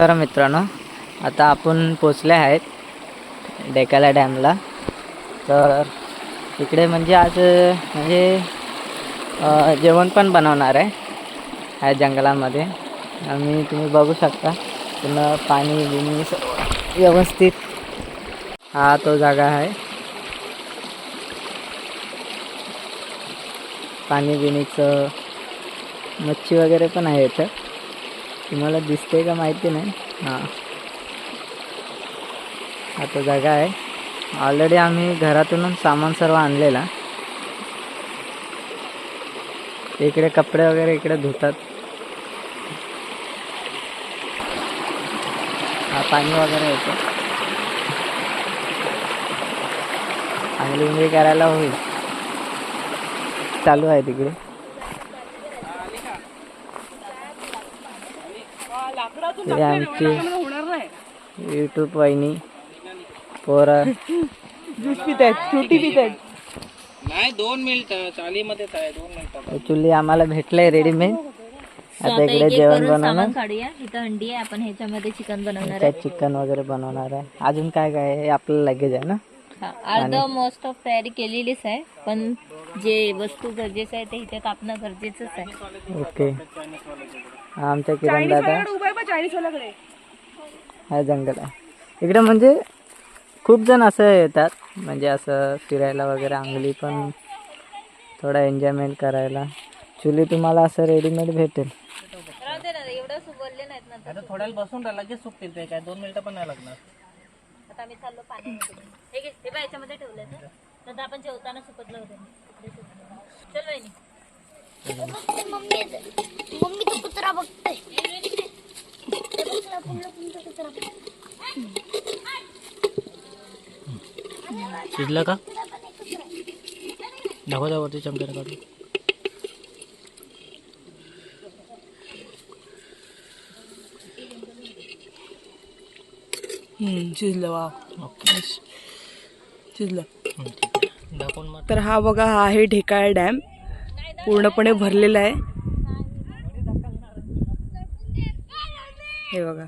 तर मित्रांनो, आता आपण पोचले आहेत डेकाला डॅमला. तर इकडे म्हणजे आज जेवण पण बनवणार आहे ह्या जंगलामध्ये. आणि तुम्ही बघू शकता पूर्ण पाणी बिणी व्यवस्थित. हा तो जागा आहे. पाणी बिणीचं मच्छी वगैरे पण आहे इथं. तुम्हाला दिसते का माहिती नाही. हां, आता जागा आहे. ऑलरेडी आम्ही घरातूनच सामान सर्व आणलेला. इकडे कपडे वगैरे इकडे धुतात. हा पाणी वगैरे येतं. आंघोळ बिंघोळ करायला होईल. चालू आहे तिकडे. इकडे आमची यूट्यूब वहिनी पोरं ज्यूस पित आहेत, फ्रुटी पित आहेत. नाही 2 मिनिटं चालीमध्ये आहे 2 मिनिटं. ॲक्च्युली आम्हाला भेटलंय रेडीमेड. आता इकडे जेवण बनवणार. इथं अंडी आहे, आपण ह्याच्यामध्ये चिकन बनवणार त्यात चिकन वगैरे बनवणार आहे. अजून काय काय आहे आपलं लगेज आहे ना. अर्ध मोस्ट ऑफ तयारी केलेलीच आहे, पण जे वस्तू गरजेचं आहे ते इथे कापणं गरजेचंच आहे. ओके. आमच्या किरण दादा चायनीजवाल्याकडे हा जंगल आहे इकडे. म्हणजे खूप जण असं येतात, म्हणजे असं फिरायला वगैरे, आंघोळी पण थोडा एन्जॉयमेंट करायला. ॲक्च्युली तुम्हाला असं रेडीमेड भेटेल. एवढं बोलले नाहीत ना. आता थोड्या वेळ बसून राहिला लगेच सुकतील ते, काय 2 मिनिटं पण नाही लागणार. आता आम्ही चाललो पाण्यामध्ये. हे बघ याच्यामध्ये ठेवलंय तर आपण जेवताना सुकतलं होतं. चल वहिनी. मम्मी तो कुत्रा बघतोय. शिजलं का? दाखव त्यावरती चमच्याने काढून. शिजलं. वा, ओके, शिजलं. ठीक आहे. दाखवून मग. तर हा बघा, हा आहे ढेकाळ डॅम. पूर्णपणे भरलेला आहे. हे बघा.